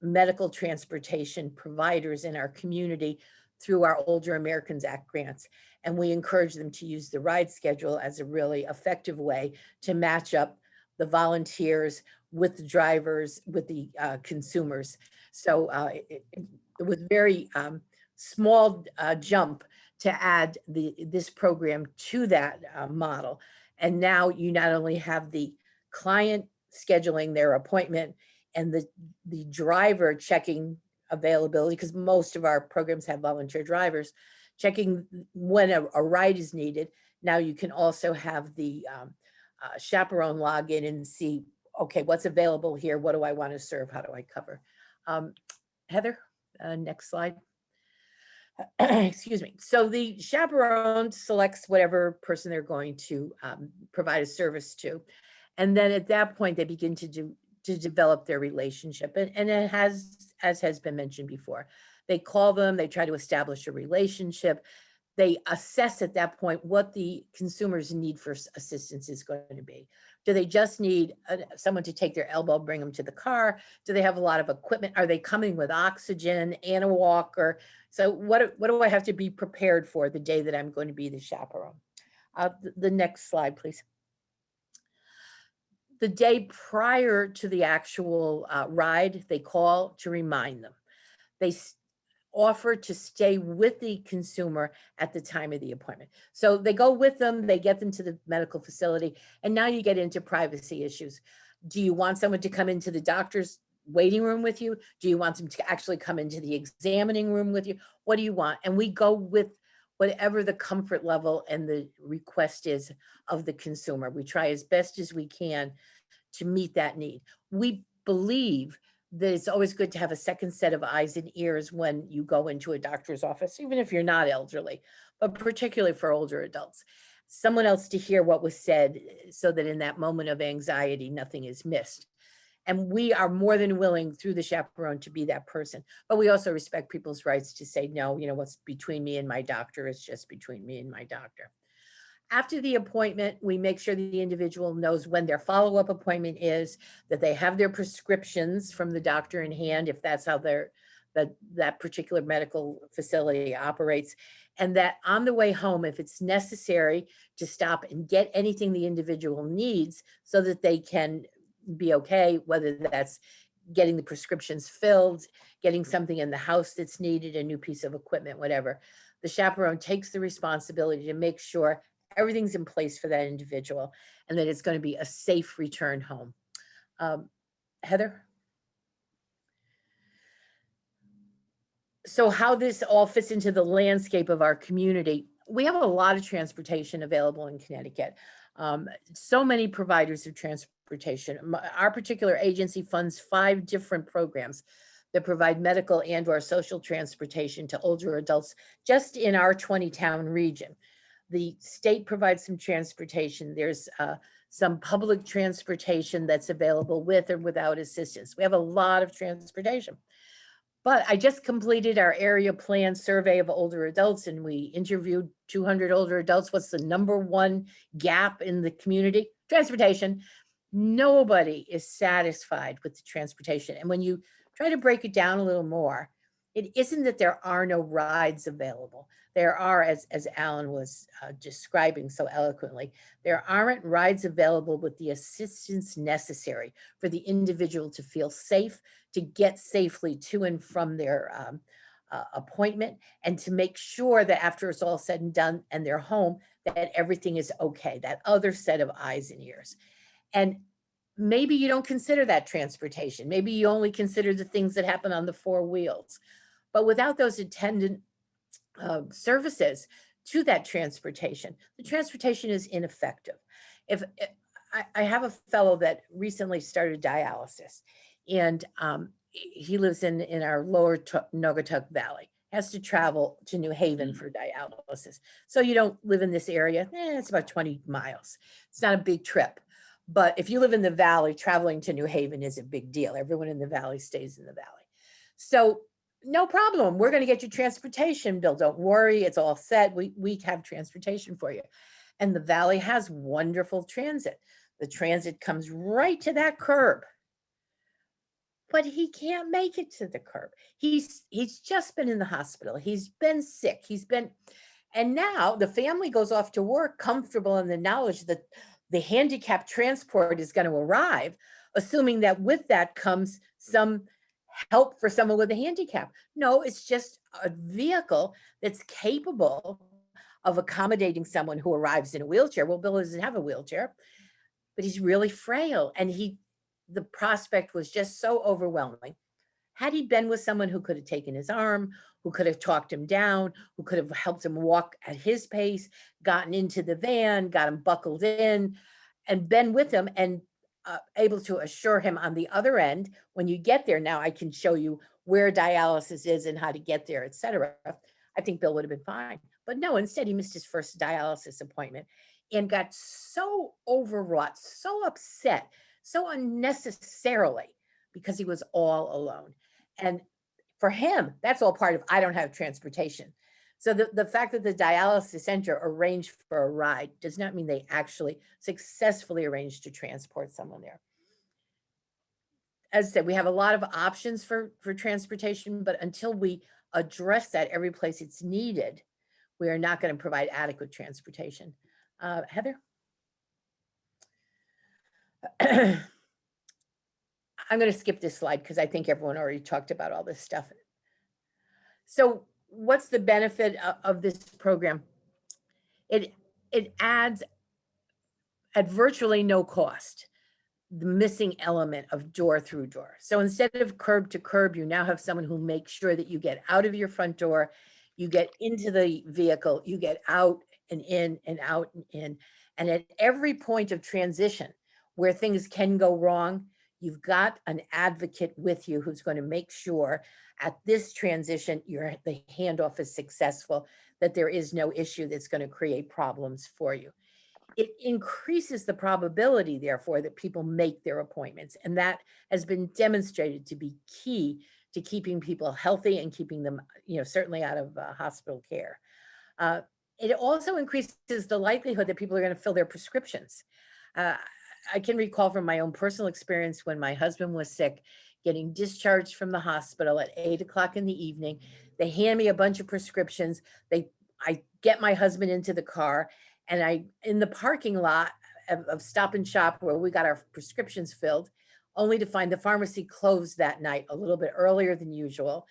medical transportation providers in our community through our Older Americans Act grants. And we encourage them to use the ride schedule as a really effective way to match up the volunteers with the drivers, with the consumers. So it was very small jump to add this program to that model. And now you not only have the client scheduling their appointment and the driver checking availability, because most of our programs have volunteer drivers, checking when a ride is needed. Now you can also have the chaperone log in and see, okay, what's available here? What do I want to serve? How do I cover? Heather, next slide. Excuse me. So the chaperone selects whatever person they're going to provide a service to. And then at that point, they begin to develop their relationship. And it has, as has been mentioned before, they call them, they try to establish a relationship. They assess at that point what the consumer's need for assistance is going to be. Do they just need someone to take their elbow, bring them to the car? Do they have a lot of equipment? Are they coming with oxygen and a walker? So what do I have to be prepared for the day that I'm going to be the chaperone? The next slide, please. The day prior to the actual ride, they call to remind them. They offer to stay with the consumer at the time of the appointment. So they go with them, they get them to the medical facility, and now you get into privacy issues. Do you want someone to come into the doctor's waiting room with you? Do you want them to actually come into the examining room with you? What do you want? And we go with whatever the comfort level and the request is of the consumer. We try as best as we can to meet that need. We believe that it's always good to have a second set of eyes and ears when you go into a doctor's office, even if you're not elderly, but particularly for older adults. Someone else to hear what was said so that in that moment of anxiety, nothing is missed. And we are more than willing through the chaperone to be that person. But we also respect people's rights to say, no, you know, what's between me and my doctor is just between me and my doctor. After the appointment, we make sure the individual knows when their follow-up appointment is, that they have their prescriptions from the doctor in hand, if that's how that particular medical facility operates, and that on the way home, if it's necessary to stop and get anything the individual needs so that they can be okay, whether that's getting the prescriptions filled, getting something in the house that's needed, a new piece of equipment, whatever. The chaperone takes the responsibility to make sure everything's in place for that individual and that it's going to be a safe return home. Heather? So how this all fits into the landscape of our community. We have a lot of transportation available in Connecticut. So many providers of transportation. Our particular agency funds 5 different programs that provide medical and/or social transportation to older adults just in our 20-town region. The state provides some transportation. There's some public transportation that's available with or without assistance. We have a lot of transportation. But I just completed our area plan survey of older adults, and we interviewed 200 older adults. What's the #1 gap in the community? Transportation. Nobody is satisfied with the transportation. And when you try to break it down a little more, it isn't that there are no rides available. There are, as Alan was describing so eloquently, there aren't rides available with the assistance necessary for the individual to feel safe, to get safely to and from their appointment, and to make sure that after it's all said and done and they're home, that everything is okay, that other set of eyes and ears. And maybe you don't consider that transportation. Maybe you only consider the things that happen on the 4 wheels. But without those attendant services to that transportation, the transportation is ineffective. If I have a fellow that recently started dialysis, and he lives in our lower Naugatuck Valley, has to travel to New Haven for dialysis. So you don't live in this area, it's about 20 miles. It's not a big trip. But if you live in the valley, traveling to New Haven is a big deal. Everyone in the valley stays in the valley. So no problem. We're going to get you transportation, Bill. Don't worry. It's all set. We have transportation for you. And the valley has wonderful transit. The transit comes right to that curb, but he can't make it to the curb. He's just been in the hospital. He's been sick. And now the family goes off to work comfortable in the knowledge that the handicapped transport is going to arrive, assuming that with that comes some help for someone with a handicap. No, it's just a vehicle that's capable of accommodating someone who arrives in a wheelchair. Well, Bill doesn't have a wheelchair, but he's really frail. And the prospect was just so overwhelming. Had he been with someone who could have taken his arm, who could have talked him down, who could have helped him walk at his pace, gotten into the van, got him buckled in, and been with him and able to assure him on the other end, when you get there, now I can show you where dialysis is and how to get there, et cetera, I think Bill would have been fine. But no, instead he missed his first dialysis appointment and got so overwrought, so upset, so unnecessarily, because he was all alone. And for him, that's all part of, I don't have transportation. So the fact that the dialysis center arranged for a ride does not mean they actually successfully arranged to transport someone there. As I said, we have a lot of options for transportation, but until we address that every place it's needed, we are not going to provide adequate transportation. Heather? I'm going to skip this slide because I think everyone already talked about all this stuff. So what's the benefit of this program? It adds at virtually no cost the missing element of door through door. So instead of curb to curb, you now have someone who makes sure that you get out of your front door, you get into the vehicle, you get out and in and out and in. And at every point of transition where things can go wrong, you've got an advocate with you who's going to make sure at this transition, the handoff is successful, that there is no issue that's going to create problems for you. It increases the probability, therefore, that people make their appointments. And that has been demonstrated to be key to keeping people healthy and keeping them, certainly out of hospital care. It also increases the likelihood that people are going to fill their prescriptions. I can recall from my own personal experience when my husband was sick, getting discharged from the hospital at 8 o'clock in the evening. They hand me a bunch of prescriptions. I get my husband into the car, and in the parking lot of Stop and Shop where we got our prescriptions filled, only to find the pharmacy closed that night a little bit earlier than usual.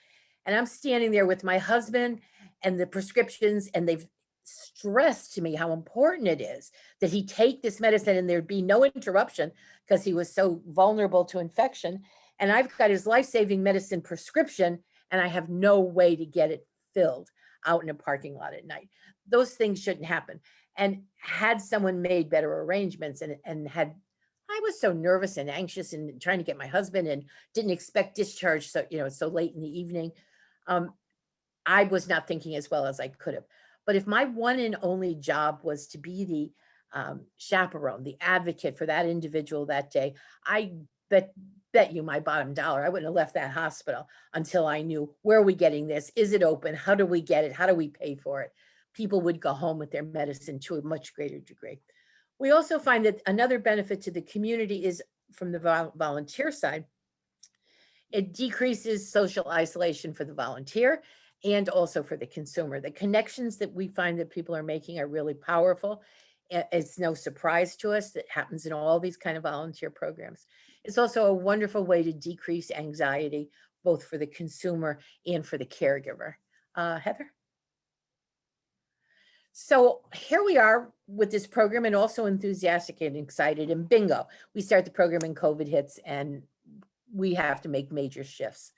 And I'm standing there with my husband and the prescriptions, and they've stressed to me how important it is that he take this medicine and there'd be no interruption because he was so vulnerable to infection. And I've got his life-saving medicine prescription, and I have no way to get it filled out in a parking lot at night. Those things shouldn't happen. And had someone made better arrangements I was so nervous and anxious and trying to get my husband and didn't expect discharge so late in the evening. I was not thinking as well as I could have. But if my one and only job was to be the chaperone, the advocate for that individual that day, I bet you my bottom dollar, I wouldn't have left that hospital until I knew, where are we getting this? Is it open? How do we get it? How do we pay for it? People would go home with their medicine to a much greater degree. We also find that another benefit to the community is from the volunteer side. It decreases social isolation for the volunteer and also for the consumer. The connections that we find that people are making are really powerful. It's no surprise to us that happens in all these kind of volunteer programs. It's also a wonderful way to decrease anxiety, both for the consumer and for the caregiver. Heather? So here we are with this program, and also enthusiastic and excited, and bingo, we start the program and COVID hits and we have to make major shifts.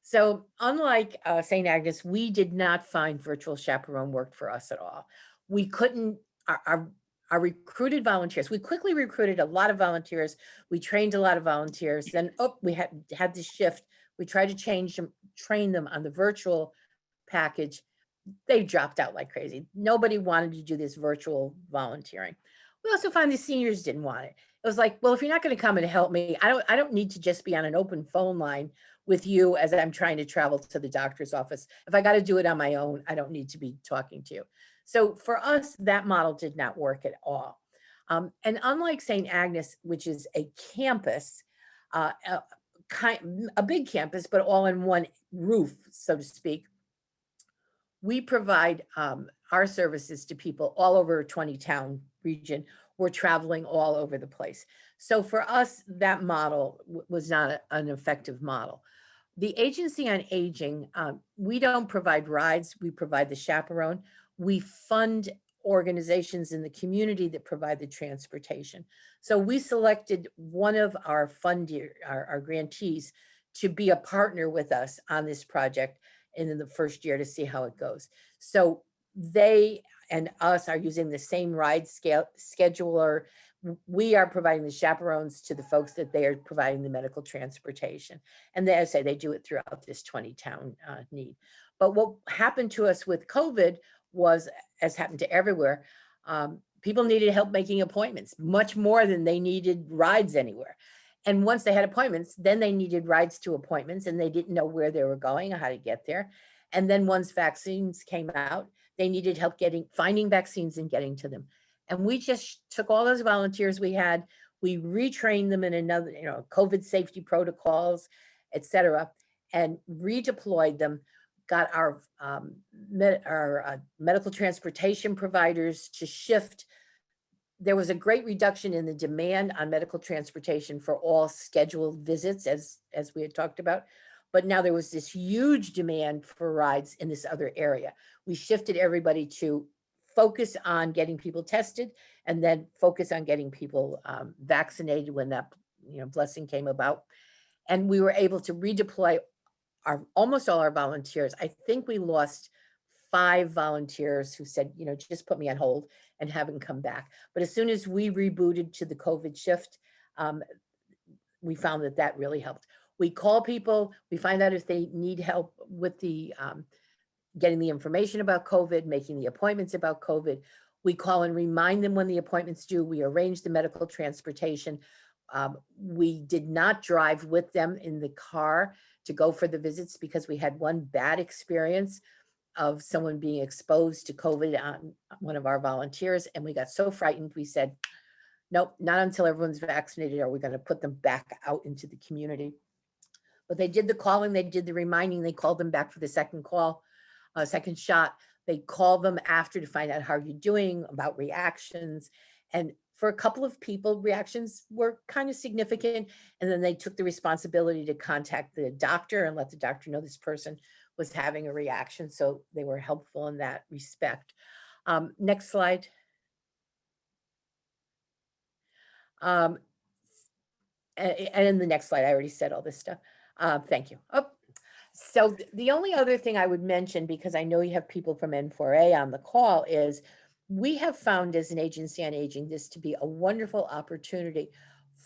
So unlike St. Agnes, we did not find virtual chaperone worked for us at all. We couldn't, our recruited volunteers, we quickly recruited a lot of volunteers. We trained a lot of volunteers. Then we had this shift. We tried to train them on the virtual package. They dropped out like crazy. Nobody wanted to do this virtual volunteering. We also found the seniors didn't want it. It was like, well, if you're not going to come and help me, I don't need to just be on an open phone line with you as I'm trying to travel to the doctor's office. If I got to do it on my own, I don't need to be talking to you. So for us, that model did not work at all. And unlike St. Agnes, which is a campus, a big campus, but all in one roof, so to speak, we provide our services to people all over a 20-town region. We're traveling all over the place. So for us, that model was not an effective model. The Agency on Aging, we don't provide rides, we provide the chaperone. We fund organizations in the community that provide the transportation. So we selected one of our our grantees to be a partner with us on this project and in the first year to see how it goes. So they and us are using the same ride scheduler. We are providing the chaperones to the folks that they are providing the medical transportation. And as I say, they do it throughout this 20-town need. But what happened to us with COVID was, as happened to everywhere, people needed help making appointments, much more than they needed rides anywhere. And once they had appointments, then they needed rides to appointments and they didn't know where they were going or how to get there. And then once vaccines came out, they needed help finding vaccines and getting to them. And we just took all those volunteers we had, we retrained them in another, COVID safety protocols, et cetera, and redeployed them, got our medical transportation providers to shift. There was a great reduction in the demand on medical transportation for all scheduled visits, as we had talked about. But now there was this huge demand for rides in this other area. We shifted everybody to focus on getting people tested and then focus on getting people vaccinated when that blessing came about. And we were able to redeploy almost all our volunteers. I think we lost 5 volunteers who said, just put me on hold and haven't come back. But as soon as we rebooted to the COVID shift, we found that really helped. We call people, we find out if they need help with the getting the information about COVID, making the appointments about COVID. We call and remind them when the appointments due. We arrange the medical transportation. We did not drive with them in the car to go for the visits because we had one bad experience of someone being exposed to COVID on one of our volunteers. And we got so frightened, we said, nope, not until everyone's vaccinated are we going to put them back out into the community. But they did the calling, they did the reminding, they called them back for the second call, second shot. They called them after to find out how you're doing, about reactions. And for a couple of people, reactions were kind of significant. And then they took the responsibility to contact the doctor and let the doctor know this person was having a reaction. So they were helpful in that respect. Next slide. And in the next slide, I already said all this stuff. Thank you. Oh, so the only other thing I would mention, because I know you have people from N4A on the call, is we have found as an agency on aging this to be a wonderful opportunity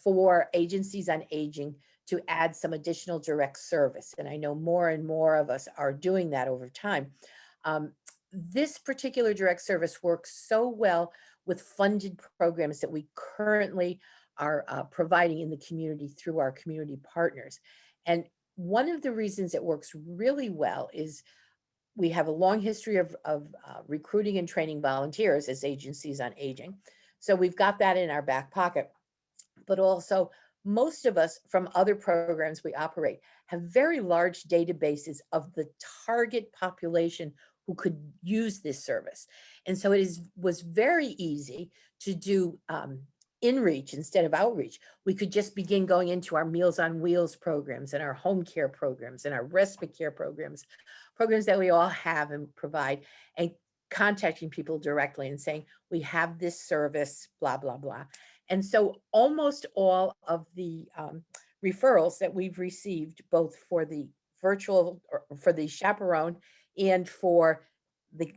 for agencies on aging to add some additional direct service. And I know more and more of us are doing that over time. This particular direct service works so well with funded programs that we currently are providing in the community through our community partners. And one of the reasons it works really well is we have a long history of recruiting and training volunteers as agencies on aging. So we've got that in our back pocket. But also, most of us from other programs we operate have very large databases of the target population who could use this service. And so it was very easy to do in-reach instead of outreach. We could just begin going into our Meals on Wheels programs and our home care programs and our respite care programs that we all have and provide, and contacting people directly and saying, we have this service, blah, blah, blah. And so almost all of the referrals that we've received, both for the virtual, or for the chaperone and for the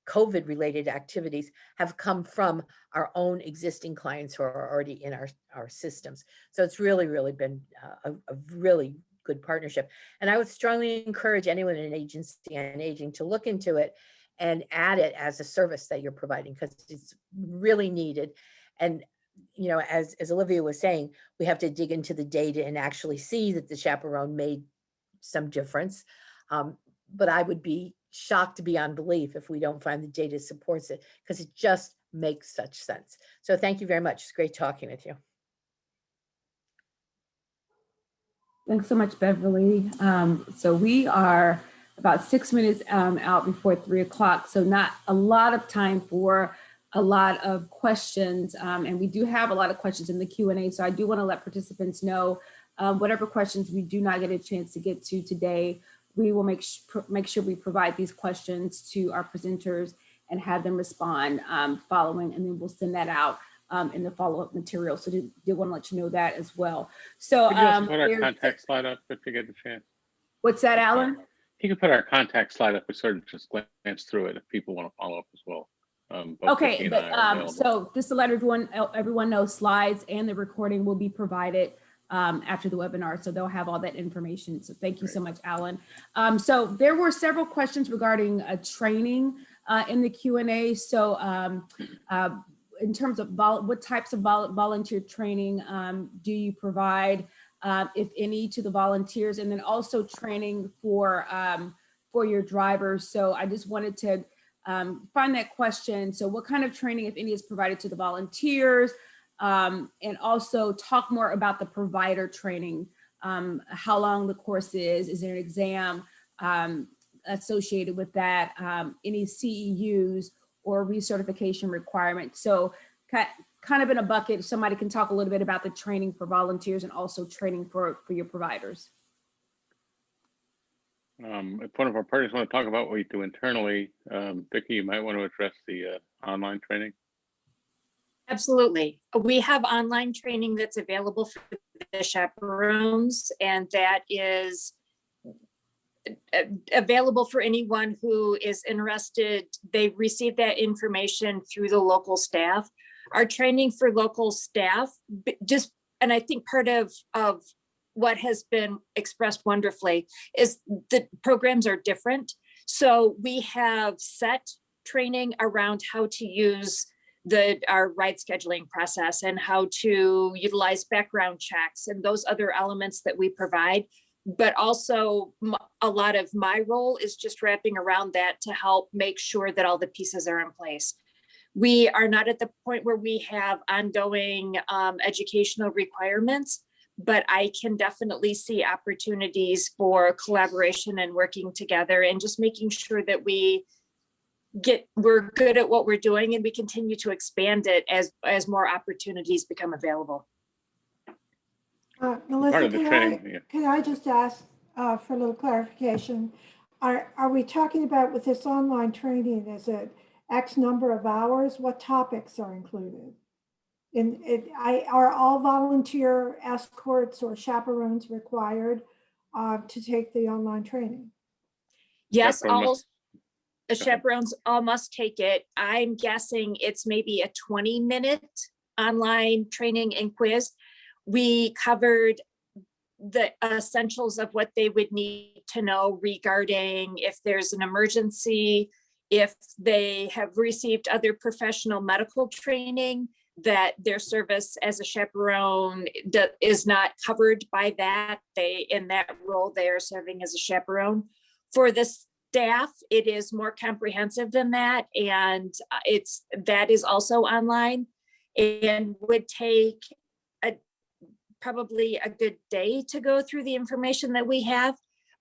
COVID related activities, have come from our own existing clients who are already in our systems. So it's really, really been a really good partnership. And I would strongly encourage anyone in an agency on aging to look into it and add it as a service that you're providing, because it's really needed. And as Olivia was saying, we have to dig into the data and actually see that the chaperone made some difference. But I would be shocked beyond belief if we don't find the data supports it, because it just make such sense. So thank you very much. It's great talking with you. Thanks so much, Beverly. So we are about 6 minutes out before 3 o'clock. So not a lot of time for a lot of questions. And we do have a lot of questions in the Q&A. So I do want to let participants know whatever questions we do not get a chance to get to today, we will make sure we provide these questions to our presenters and have them respond following, and then we'll send that out in the follow-up material. So did want to let you know that as well. So Could you also put our contact slide up if you get the chance? What's that, Alan? You can put our contact slide up. We sort of just glance through it if people want to follow up as well. Both Vicki Okay, and I are available. so just to let everyone know, slides and the recording will be provided after the webinar, so they'll have all that information. So thank you so much, Alan. So there were several questions regarding training in the Q&A. So in terms of what types of volunteer training do you provide, if any, to the volunteers, and then also training for your drivers. So I just wanted to find that question. So what kind of training, if any, is provided to the volunteers? And also talk more about the provider training, how long the course is there an exam associated with that, any CEUs or recertification requirements. So kind of in a bucket, if somebody can talk a little bit about the training for volunteers and also training for your providers. If one of our partners want to talk about what we do internally, Vicki, you might want to address the online training. Absolutely. We have online training that's available for the chaperones, and that is available for anyone who is interested. They receive that information through the local staff. Our training for local staff, and I think part of what has been expressed wonderfully is the programs are different. So we have set training around how to use our ride scheduling process and how to utilize background checks and those other elements that we provide. But also a lot of my role is just wrapping around that to help make sure that all the pieces are in place. We are not at the point where we have ongoing educational requirements, but I can definitely see opportunities for collaboration and working together and just making sure that we're good at what we're doing, and we continue to expand it as more opportunities become available. Melissa, training, can I just ask for a little clarification? Are we talking about with this online training, is it X number of hours? What topics are included? Are all volunteer escorts or chaperones required to take the online training? Yes, all the chaperones all must take it. I'm guessing it's maybe a 20-minute online training and quiz. We covered the essentials of what they would need to know regarding if there's an emergency, if they have received other professional medical training, that their service as a chaperone is not covered by that. In that role, they are serving as a chaperone. For the staff, it is more comprehensive than that, and that is also online and would take probably a good day to go through the information that we have.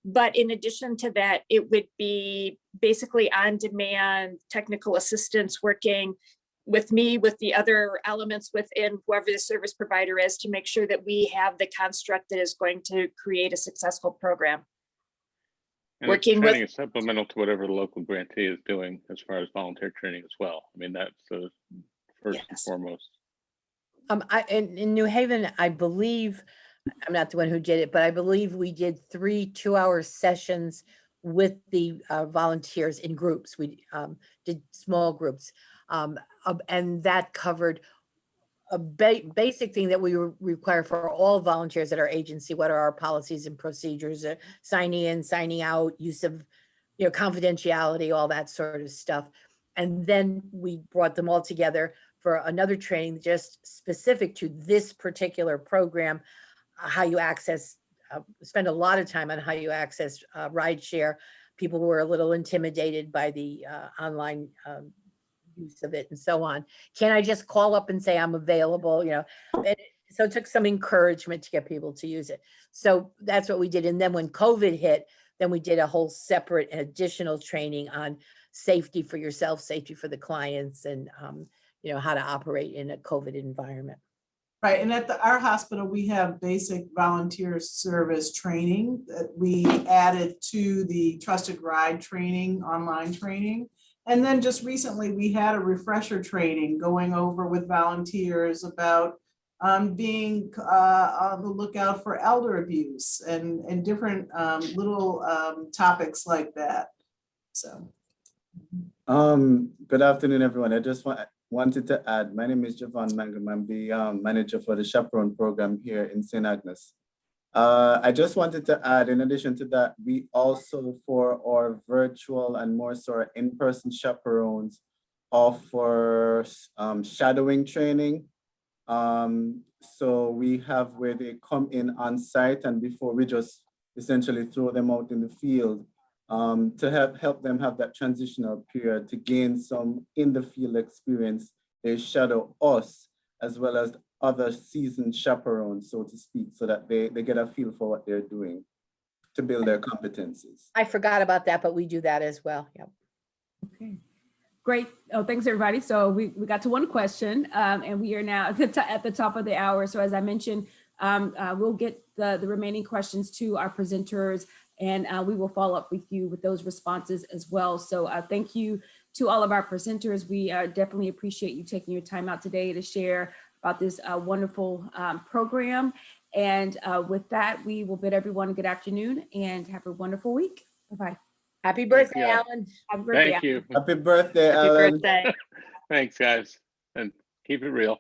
But in addition to that, it would be basically on-demand technical assistance working with me, with the other elements within whoever the service provider is, to make sure that we have the construct that is going to create a successful program. And Working training with is supplemental to whatever the local grantee is doing as far as volunteer training as well. I mean, that's the first and Yes. foremost. In New Haven, I believe, I'm not the one who did it, but I believe we did 3 2-hour sessions with the volunteers in groups. We did small groups, and that covered a basic thing that we require for all volunteers at our agency. What are our policies and procedures, signing in, signing out, use of, confidentiality, all that sort of stuff. And then we brought them all together for another training just specific to this particular program, how you access, spend a lot of time on how you access rideshare. People were a little intimidated by the online use of it and so on. Can I just call up and say I'm available, And so it took some encouragement to get people to use it. So that's what we did. And then when COVID hit, then we did a whole separate additional training on safety for yourself, safety for the clients, and how to operate in a COVID environment. Right, and at our hospital, we have basic volunteer service training that we added to the TrustedRide training, online training. And then just recently, we had a refresher training going over with volunteers about being on the lookout for elder abuse and different little topics like that. So. Good afternoon, everyone. I just wanted to add, my name is Javon Mangum. I'm the manager for the chaperone program here in St. Agnes. I just wanted to add, in addition to that, we also, for our virtual and more so our in-person chaperones, offer shadowing training. So we have where they come in on site, and before we just essentially throw them out in the field to help them have that transitional period to gain some in the field experience. They shadow us as well as other seasoned chaperones, so to speak, so that they get a feel for what they're doing to build their competencies. I forgot about that, but we do that as well. Yep. Okay, great. Oh, thanks everybody. So we got to one question and we are now at the top of the hour. So as I mentioned, we'll get the remaining questions to our presenters, and we will follow up with you with those responses as well. So thank you to all of our presenters. We definitely appreciate you taking your time out today to share about this wonderful program. And with that, we will bid everyone good afternoon and have a wonderful week. Bye-bye. Happy birthday, you. Alan. Happy birthday. Thank you. Happy birthday, Happy Alan. birthday. Thanks, guys, and keep it real.